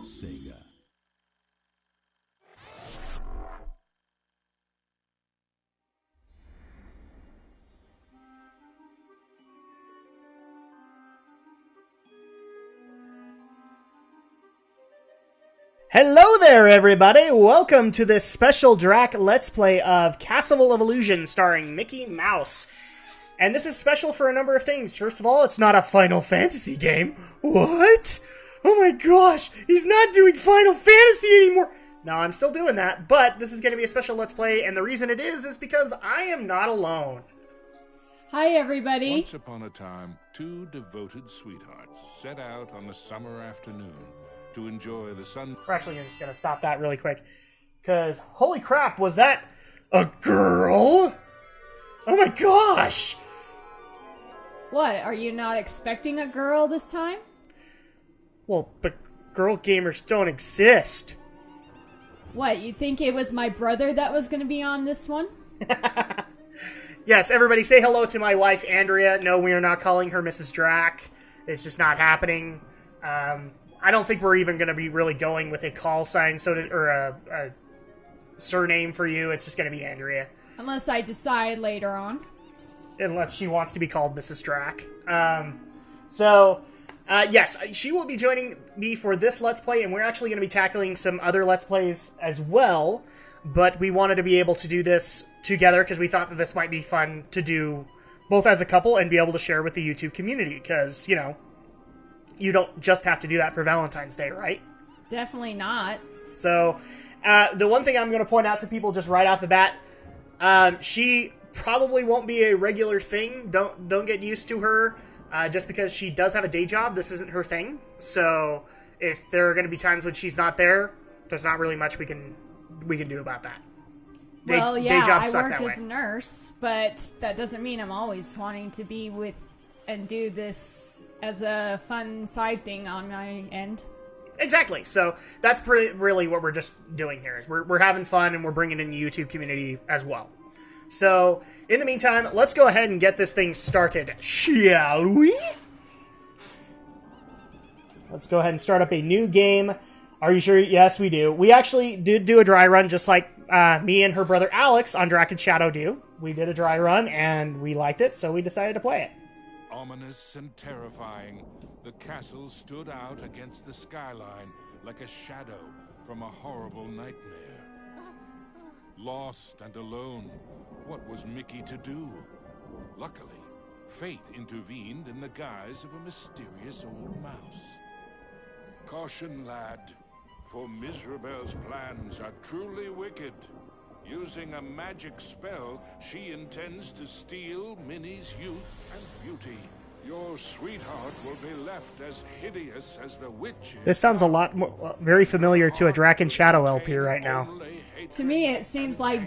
Sega. Hello there, everybody! Welcome to this special Drak Let's Play of Castle of Illusion starring Mickey Mouse. And this is special for a number of things. First of all, it's not a Final Fantasy game. What? Oh my gosh, he's not doing Final Fantasy anymore! No, I'm still doing that, but this is going to be a special Let's Play, and the reason it is because I am not alone. Hi, everybody. Once upon a time, two devoted sweethearts set out on a summer afternoon to enjoy the sun. We're actually just going to stop that really quick, because holy crap, was that a girl? Oh my gosh! What, are you not expecting a girl this time? Well, but girl gamers don't exist. What, you think it was my brother that was going to be on this one? Yes, everybody say hello to my wife, Andrea. No, we are not calling her Mrs. Drak. It's just not happening. I don't think we're even going to be really going with a call sign or a surname for you. It's just going to be Andrea. Unless I decide later on. Unless she wants to be called Mrs. Drak. Yes, she will be joining me for this Let's Play, and we're actually going to be tackling some other Let's Plays as well. But we wanted to be able to do this together because we thought that this might be fun to do both as a couple and be able to share with the YouTube community. Because, you know, you don't just have to do that for Valentine's Day, right? Definitely not. So, the one thing I'm going to point out to people just right off the bat, she probably won't be a regular thing. Don't get used to her. Just because she does have a day job, this isn't her thing. So, if there are going to be times when she's not there, there's not really much we can do about that. Well, day jobs I suck work that way. as a nurse, but that doesn't mean I'm always wanting to be with and do this as a fun side thing on my end. Exactly. So that's really what we're just doing here. Is we're having fun and we're bringing in the YouTube community as well. So in the meantime, let's go ahead and get this thing started, shall we? Let's go ahead and start up a new game. Are you sure? Yes, we do. We actually did do a dry run, just like me and her brother Alex on Drak and Shadow do. We did a dry run, and we liked it, so we decided to play it. Ominous and terrifying, the castle stood out against the skyline like a shadow from a horrible nightmare. Lost and alone, what was Mickey to do? Luckily, fate intervened in the guise of a mysterious old mouse. Caution, lad, for Miserabel's plans are truly wicked. Using a magic spell, she intends to steal Minnie's youth and beauty. Your sweetheart will be left as hideous as the witch. This sounds a lot more, very familiar to a Drak and Shadow LP right now. To me, it seems like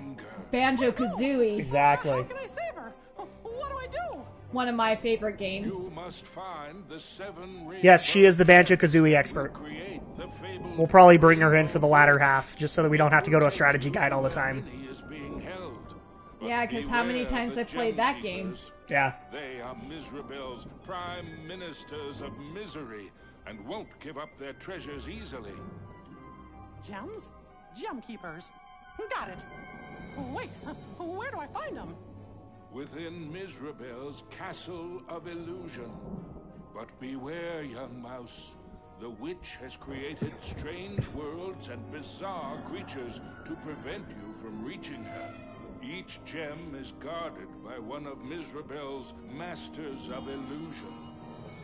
Banjo-Kazooie. Exactly. How can I save her? What do I do? One of my favorite games. You must find the 7 rings. Yes, she is the Banjo-Kazooie expert. Create the fabled. We'll probably bring her in for the latter half, just so that we don't have to go to a strategy guide all the time. Minnie is being held. But Yeah, because how many beware times the I've played that game. Gem-Keepers. Yeah. They are Miserabel's prime ministers of misery and won't give up their treasures easily. Gems? Gem keepers. Got it. Wait, where do I find them? Within Miserabel's castle of illusion. But beware, young mouse. The witch has created strange worlds and bizarre creatures to prevent you from reaching her. Each gem is guarded by one of Miserabel's masters of illusion.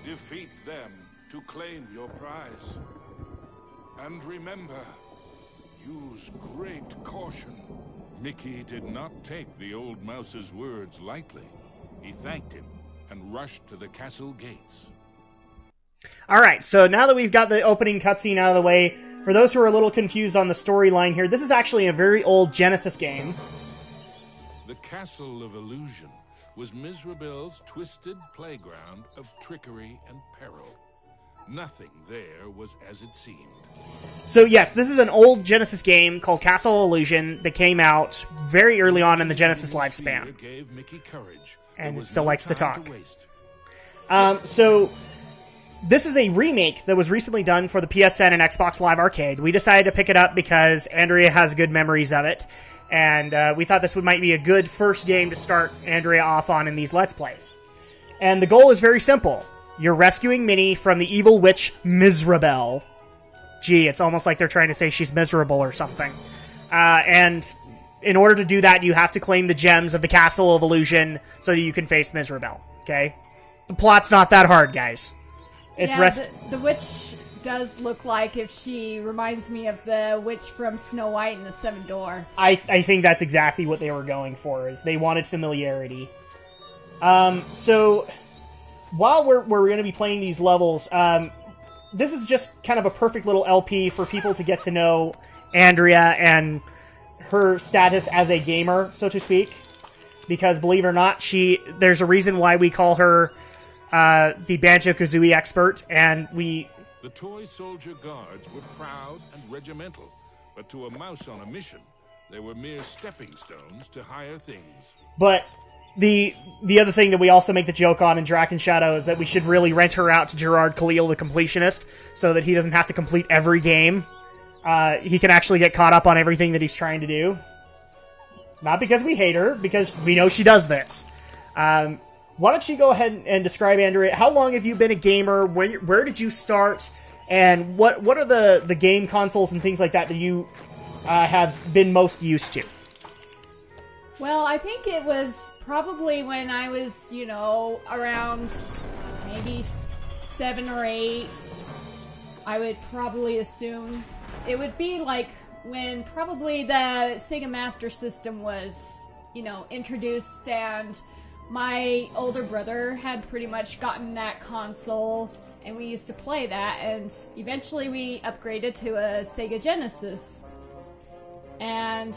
Defeat them to claim your prize. And remember, use great caution. Mickey did not take the old mouse's words lightly. He thanked him and rushed to the castle gates. Alright, so now that we've got the opening cutscene out of the way, for those who are a little confused on the storyline here, this is actually a very old Genesis game. The Castle of Illusion was Miserabel's twisted playground of trickery and peril. Nothing there was as it seemed. So yes, this is an old Genesis game called Castle of Illusion that came out very early on in the Genesis lifespan. Gave Mickey courage. And There it was still no likes to time talk. waste. So this is a remake that was recently done for the PSN and Xbox Live Arcade. We decided to pick it up because Andrea has good memories of it, and we thought this might be a good first game to start Andrea off on in these Let's Plays. And the goal is very simple. You're rescuing Minnie from the evil witch Miserable. Gee, it's almost like they're trying to say she's miserable or something. And in order to do that, you have to claim the gems of the Castle of Illusion so that you can face Miserable. Okay? The plot's not that hard, guys. The witch does look like if she reminds me of the witch from Snow White and the Seven Dwarfs. I think that's exactly what they were going for, is they wanted familiarity. So, while we're going to be playing these levels, this is just kind of a perfect little LP for people to get to know Andrea and her status as a gamer, so to speak. Because, believe it or not, there's a reason why we call her the Banjo-Kazooie expert, and we... The toy soldier guards were proud and regimental, but to a mouse on a mission, they were mere stepping stones to higher things. But the other thing that we also make the joke on in Drak and Shadow is that we should really rent her out to Gerard Khalil, the completionist, so that he doesn't have to complete every game. He can actually get caught up on everything that he's trying to do. Not because we hate her, because we know she does this. Why don't you go ahead and describe, Andrea, how long have you been a gamer? Where did you start? And what are the game consoles and things like that you have been most used to? Well, I think it was probably when I was, around maybe 7 or 8. I would probably assume it would be like when probably the Sega Master System was, introduced, and my older brother had pretty much gotten that console, and we used to play that, and eventually we upgraded to a Sega Genesis. And,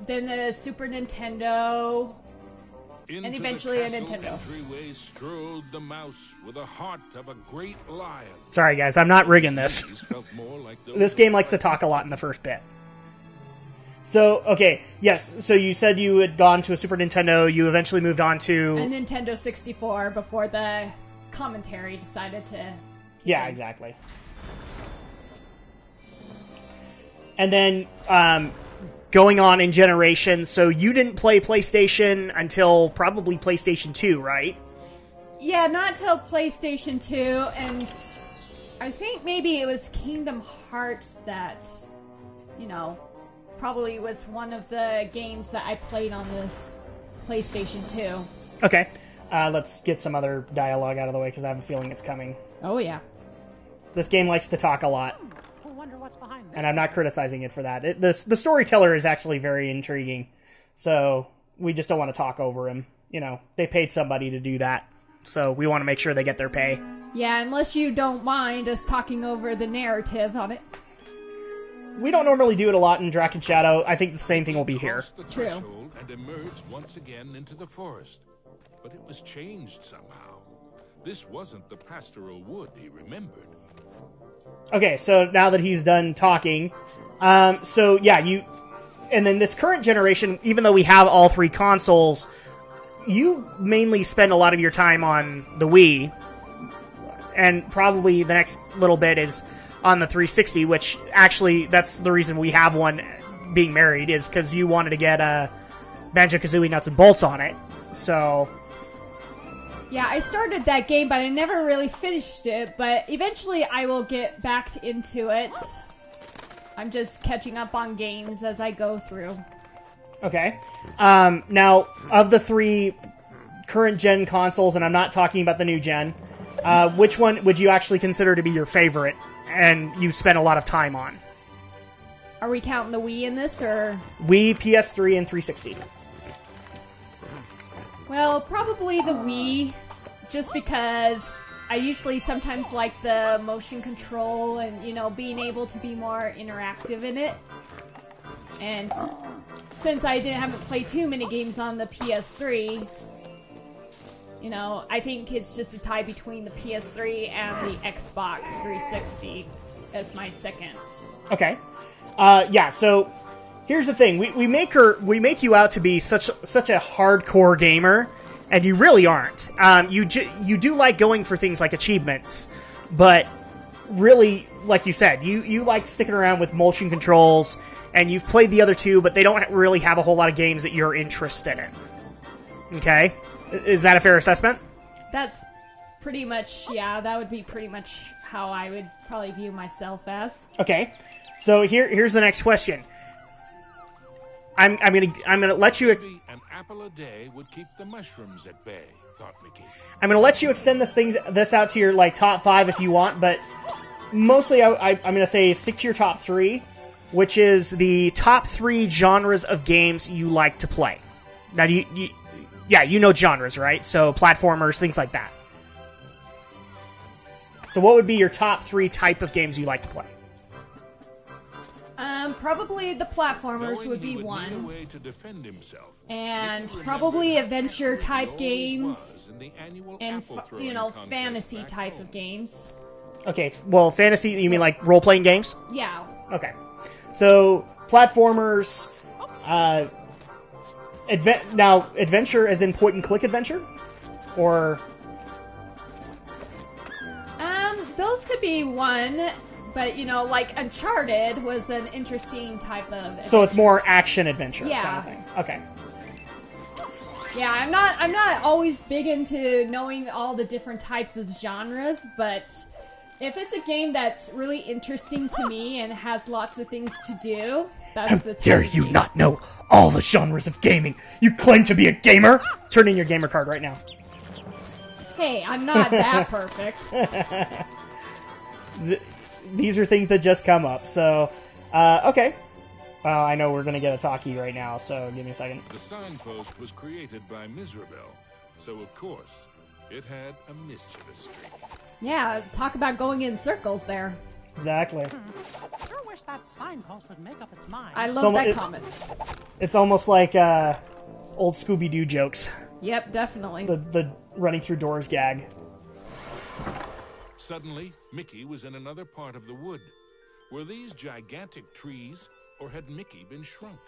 then the Super Nintendo, and eventually a Nintendo. Entryway strode the mouse with a heart of a great lion. Sorry, guys, I'm not rigging this. Like This game likes to talk a lot in the first bit. So, okay, yes, so you said you had gone to a Super Nintendo, you eventually moved on to... A Nintendo 64 before the commentary decided to... Yeah, exactly. And then, going on in generations, so you didn't play PlayStation until probably PlayStation 2, right? Yeah, not till PlayStation 2, and I think maybe it was Kingdom Hearts that, probably was one of the games that I played on this PlayStation 2. Okay, let's get some other dialogue out of the way, because I have a feeling it's coming. Oh, yeah. This game likes to talk a lot. I wonder what's behind this. And I'm not criticizing it for that. The storyteller is actually very intriguing, so we just don't want to talk over him. They paid somebody to do that, so we want to make sure they get their pay. Yeah, unless you don't mind us talking over the narrative on it. We don't normally do it a lot in Drak and Shadow. I think the same thing will be here. The threshold and emerged once again into the forest, but it was changed somehow. This wasn't the pastoral wood he remembered. Okay, so now that he's done talking, so yeah, and then this current generation, even though we have all 3 consoles, you mainly spend a lot of your time on the Wii, and probably the next little bit is on the 360, which actually, that's the reason we have one being married, is because you wanted to get Banjo-Kazooie Nuts and Bolts on it, so... Yeah, I started that game, but I never really finished it, but eventually I will get back into it. I'm just catching up on games as I go through. Okay. Now, of the 3 current-gen consoles, and I'm not talking about the new gen, which one would you actually consider to be your favorite, and you spent a lot of time on? Are we counting the Wii in this, or...? Wii, PS3, and 360. Well, probably the Wii, just because I usually sometimes like the motion control and, being able to be more interactive in it. And since I haven't played too many games on the PS3, I think it's just a tie between the PS3 and the Xbox 360 as my second. Okay. Yeah, so... Here's the thing, we make you out to be such a hardcore gamer, and you really aren't. You do like going for things like achievements, but really, like you said, you like sticking around with motion controls, and you've played the other two, but they don't really have a whole lot of games that you're interested in. Okay? Is that a fair assessment? That's pretty much, yeah, that would be pretty much how I would probably view myself as. Okay. So here's the next question. I'm gonna let you. Maybe an apple a day would keep the mushrooms at bay, thought Mickey. I'm gonna let you extend this out to your like top 5 if you want, but mostly I'm gonna say stick to your top 3, which is the top 3 genres of games you like to play. Now you know genres, right? So platformers, things like that. So what would be your top 3 type of games you like to play? Probably the platformers Knowing would he be need one. a way to defend himself, And Mickey probably remembered how adventure scared he type always games was in the annual and apple-throwing contest fantasy back type home. of games. Okay, well, fantasy, you mean like role-playing games? Yeah. Okay. So, platformers, now, adventure as in point-and-click adventure? Or... Those could be one, but like Uncharted was an interesting type of adventure. So it's more action-adventure Yeah. kind of thing. Okay. Yeah, I'm not always big into knowing all the different types of genres, but if it's a game that's really interesting to me and has lots of things to do, that's the type Dare of you game. not know all the genres of gaming? You claim to be a gamer? Turn in your gamer card right now. Hey, I'm not that perfect. These are things that just come up, so... okay. Well, I know we're going to get a talkie right now, so give me a second. The signpost was created by Miserabel, so of course, it had a mischievous streak. Yeah, talk about going in circles there. Exactly. Sure wish that signpost would make up its mind. I love So that it- comment. It's almost like old Scooby-Doo jokes. Yep, definitely. The running through doors gag. Suddenly, Mickey was in another part of the wood. Were these gigantic trees, or had Mickey been shrunk?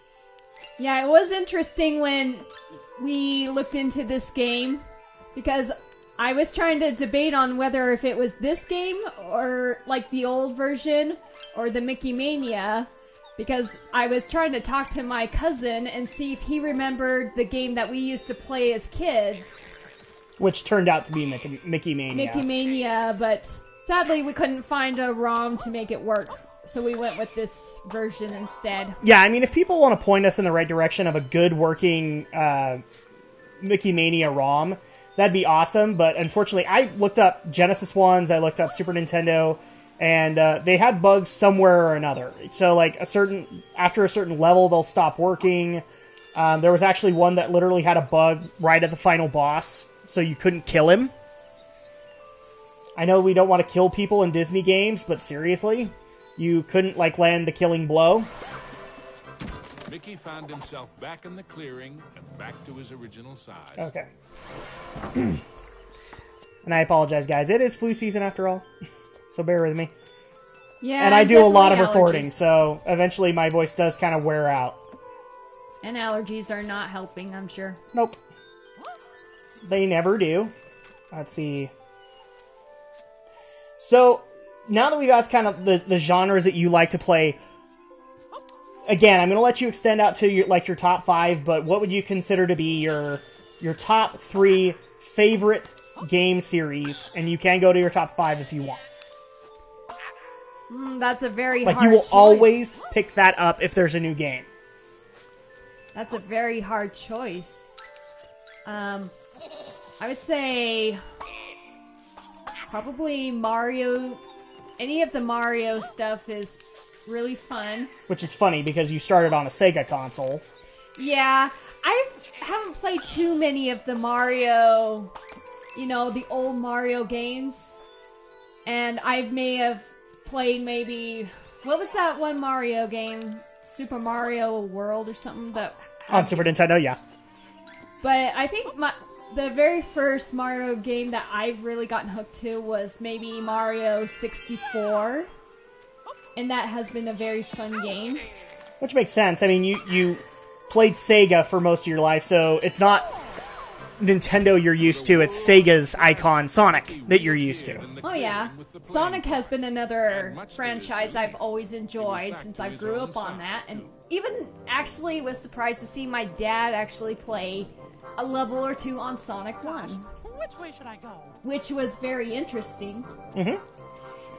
Yeah, it was interesting when we looked into this game because I was trying to debate on whether if it was this game or like the old version or the Mickey Mania because I was trying to talk to my cousin and see if he remembered the game that we used to play as kids, Which turned out to be Mickey Mania. Mickey Mania, but sadly we couldn't find a ROM to make it work. So we went with this version instead. Yeah, I mean, if people want to point us in the right direction of a good working Mickey Mania ROM, that'd be awesome. But unfortunately, I looked up Genesis ones, I looked up Super Nintendo, and they had bugs somewhere or another. So, like, after a certain level, they'll stop working. There was actually one that literally had a bug right at the final boss, so you couldn't kill him. I know we don't want to kill people in Disney games, but seriously, you couldn't, like, land the killing blow. Mickey found himself back in the clearing and back to his original size. Okay. And I apologize, guys. It is flu season after all, so bear with me. Yeah, And I do a lot of definitely recording, allergies. so eventually my voice does kind of wear out. And allergies are not helping, I'm sure. Nope. They never do. Let's see. So, now that we got kind of the genres that you like to play, again, I'm going to let you extend out to your top 5, but what would you consider to be your top 3 favorite game series? And you can go to your top 5 if you want. That's a very Like, hard you will choice. always pick that up if there's a new game. That's a very hard choice. I would say probably Mario. Any of the Mario stuff is really fun. Which is funny, because you started on a Sega console. Yeah, I haven't played too many of the Mario, the old Mario games. And I may have played maybe... What was that one Mario game? Super Mario World or something? On Super Nintendo, yeah. But I think the very first Mario game that I've really gotten hooked to was maybe Mario 64. And that has been a very fun game. Which makes sense. I mean, you played Sega for most of your life, so it's not Nintendo you're used to. It's Sega's icon Sonic that you're used to. Oh yeah, Sonic has been another franchise I've always enjoyed since I grew up on that, and even actually was surprised to see my dad actually play a level or two on Sonic 1. Which way should I go? Which was very interesting. Mm-hmm.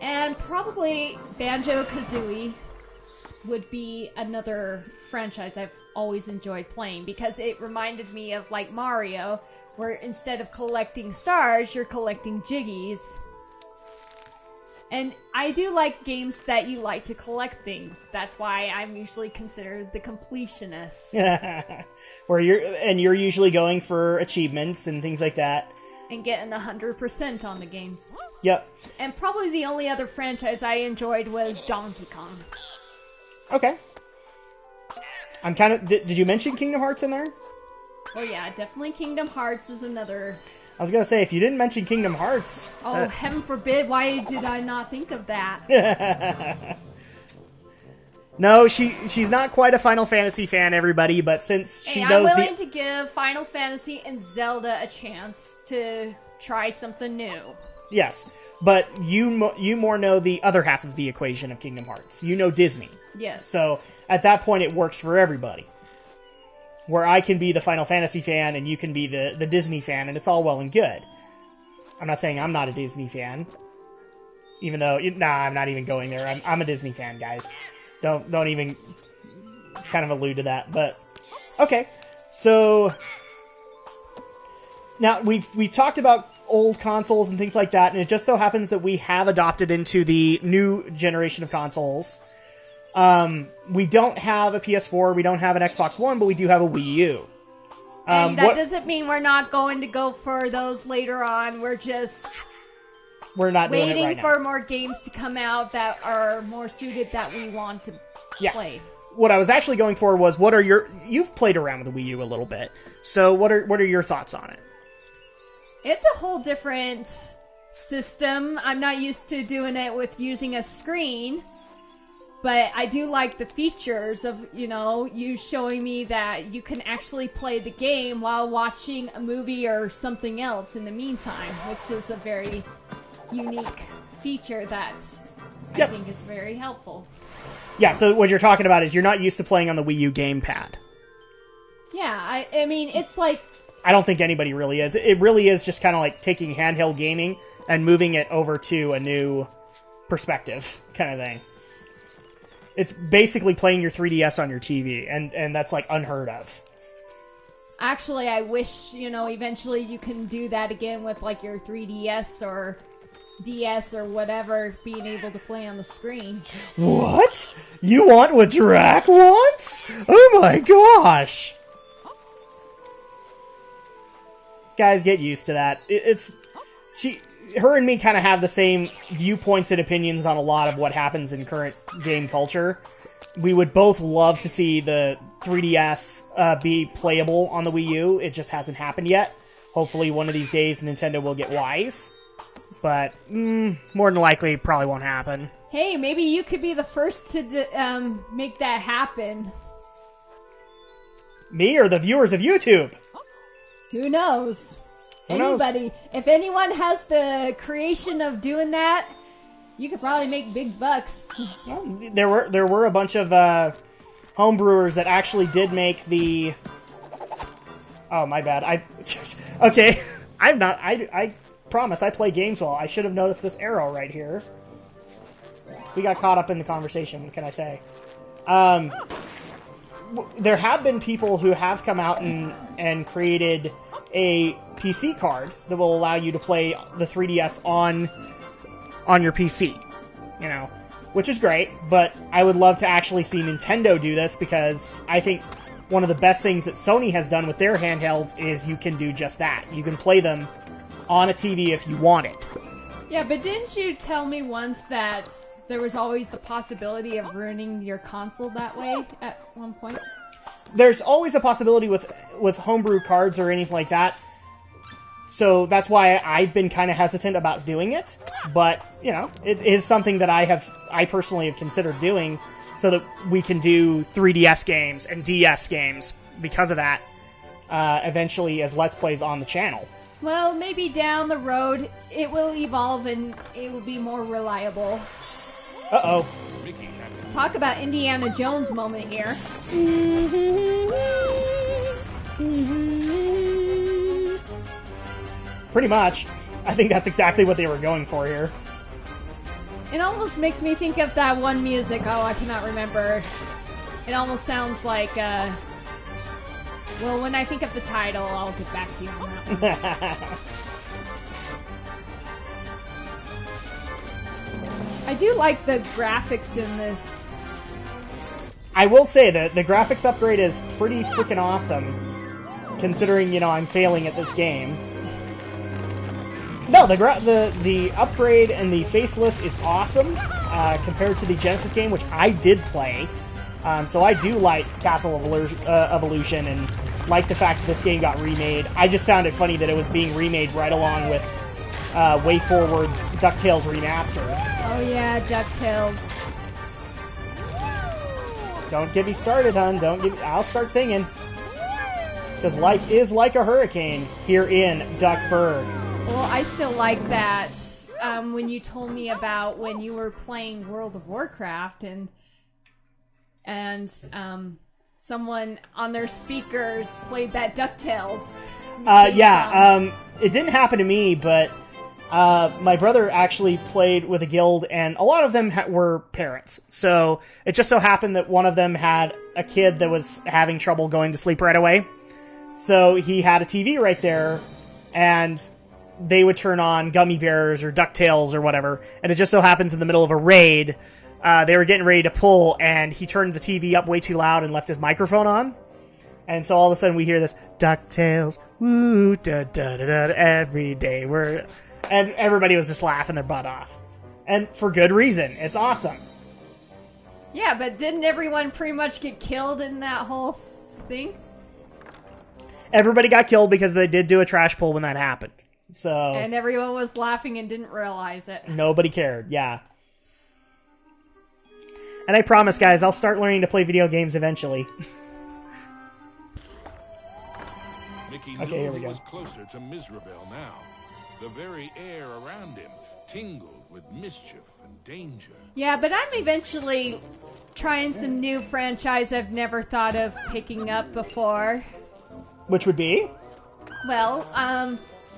And probably Banjo-Kazooie would be another franchise I've always enjoyed playing because it reminded me of like Mario, where instead of collecting stars, you're collecting jiggies. And I do like games that you like to collect things. That's why I'm usually considered the completionist. Where you're usually going for achievements and things like that. And getting 100% on the games. Yep. And probably the only other franchise I enjoyed was Donkey Kong. Okay. I'm kind of... Did you mention Kingdom Hearts in there? Oh yeah, definitely Kingdom Hearts is another... I was going to say, if you didn't mention Kingdom Hearts... Oh, heaven forbid, why did I not think of that? No, she's not quite a Final Fantasy fan, everybody, but since she knows I'm willing to give Final Fantasy and Zelda a chance to try something new. Yes, but you more know the other half of the equation of Kingdom Hearts. You know Disney. Yes. So, at that point, it works for everybody. Where I can be the Final Fantasy fan and you can be the Disney fan, and it's all well and good. I'm not saying I'm not a Disney fan. Even though... Nah, I'm not even going there. I'm a Disney fan, guys. Don't even kind of allude to that. But, okay. So... Now, we've talked about old consoles and things like that, and it just so happens that we have adopted into the new generation of consoles. We don't have a PS4, we don't have an Xbox One, but we do have a Wii U. And that doesn't mean we're not going to go for those later on. We're not doing it waiting right now. for more games to come out that are more suited that we want to play. What I was actually going for was, you've played around with the Wii U a little bit, so what are your thoughts on it? It's a whole different system. I'm not used to doing it with using a screen. But I do like the features of, you showing me that you can actually play the game while watching a movie or something else in the meantime, which is a very unique feature that I think is very helpful. Yeah, so what you're talking about is you're not used to playing on the Wii U gamepad. Yeah, I mean, it's like... I don't think anybody really is. It really is just kind of like taking handheld gaming and moving it over to a new perspective kind of thing. It's basically playing your 3DS on your TV, and that's, like, unheard of. Actually, I wish, eventually you can do that again with, like, your 3DS or DS or whatever, being able to play on the screen. What? You want what Drak wants? Oh my gosh! Guys, get used to that. Her and me kind of have the same viewpoints and opinions on a lot of what happens in current game culture. We would both love to see the 3DS be playable on the Wii U. It just hasn't happened yet. Hopefully one of these days Nintendo will get wise. But more than likely, probably won't happen. Hey, maybe you could be the first to make that happen. Me or the viewers of YouTube? Who knows? Anybody. If anyone has the creation of doing that, you could probably make big bucks. Well, there were a bunch of homebrewers that actually did make the... Oh, my bad. Okay. I'm not... I promise I play games well. I should have noticed this arrow right here. We got caught up in the conversation, what can I say? There have been people who have come out and created a PC card that will allow you to play the 3DS on your PC, which is great, but I would love to actually see Nintendo do this because I think one of the best things that Sony has done with their handhelds is you can do just that. You can play them on a TV if you want it. Yeah, but didn't you tell me once that there was always the possibility of ruining your console that way at one point? There's always a possibility with homebrew cards or anything like that. So that's why I've been kind of hesitant about doing it. But, it is something that I personally have considered doing so that we can do 3DS games and DS games because of that. eventually as Let's Plays on the channel. Well, maybe down the road it will evolve and it will be more reliable. Uh-oh. Mickey had it. Talk about Indiana Jones moment here. Pretty much. I think that's exactly what they were going for here. It almost makes me think of that one music. Oh, I cannot remember. It almost sounds like, well, when I think of the title, I'll get back to you on that one. I do like the graphics in this. I will say that the graphics upgrade is pretty freaking awesome, considering, you know, I'm failing at this game. No, the upgrade and the facelift is awesome compared to the Genesis game, which I did play. So I do like Castle Evolution and like the fact that this game got remade. I just found it funny that it was being remade right along with WayForward's DuckTales remaster. Oh yeah, DuckTales. Don't get me started, hon. I'll start singing. Because life is like a hurricane here in Duckburg. Well, I still like that when you told me about when you were playing World of Warcraft and someone on their speakers played that DuckTales. It didn't happen to me, but my brother actually played with a guild, and a lot of them were parents. So it just so happened that one of them had a kid that was having trouble going to sleep right away. So he had a TV right there, and they would turn on Gummy Bears or DuckTales or whatever, and it just so happens in the middle of a raid, they were getting ready to pull, and he turned the TV up way too loud and left his microphone on. And so all of a sudden we hear this, DuckTales, woo, da-da-da-da, every day. And everybody was just laughing their butt off. And for good reason. It's awesome. Yeah, but didn't everyone pretty much get killed in that whole thing? Everybody got killed because they did do a trash pull when that happened. So And everyone was laughing and didn't realize it. nobody cared, yeah. And I promise, guys, I'll start learning to play video games eventually. Mickey Okay, here knew we he go. was closer to Mizrabel now. The very air around him tingled with mischief and danger. Yeah, but I'm eventually trying some new franchise I've never thought of picking up before. Which would be? Well,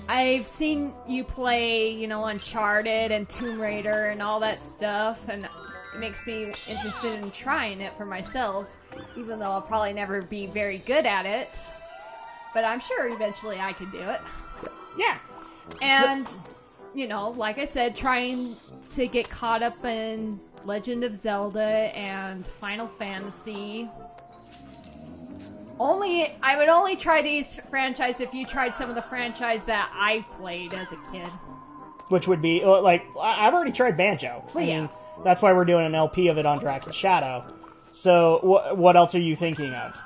I've seen you play, you know, Uncharted and Tomb Raider and all that stuff, and it makes me interested in trying it for myself, even though I'll probably never be very good at it. But I'm sure eventually I can do it. Yeah. And, you know, like I said, trying to get caught up in Legend of Zelda and Final Fantasy. I would only try these franchise if you tried some of the franchise that I played as a kid. Which would be, like, I've already tried Banjo. Well, I mean, yes. that's why we're doing an LP of it on Drak Shadow. So, what else are you thinking of?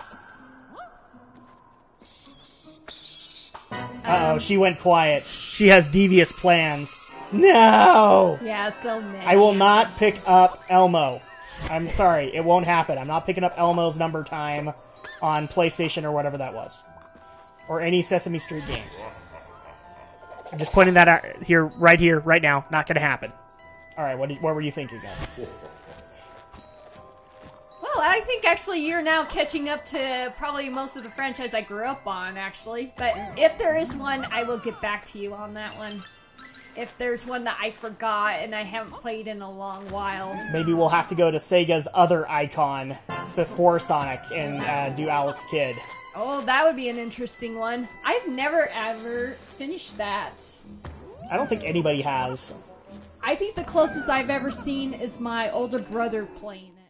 Uh-oh, she went quiet. She has devious plans. No! Yeah, so many. I will not pick up Elmo. I'm sorry, it won't happen. I'm not picking up Elmo's Number Time on PlayStation or whatever that was. Or any Sesame Street games. I'm just pointing that out here, right now. Not gonna happen. Alright, what were you thinking of? Well, I think actually you're now catching up to probably most of the franchise I grew up on, actually. But if there is one, I will get back to you on that one. If there's one that I forgot and I haven't played in a long while. Maybe we'll have to go to Sega's other icon before Sonic and do Alex Kidd. Oh, that would be an interesting one. I've never ever finished that. I don't think anybody has. I think the closest I've ever seen is my older brother playing it.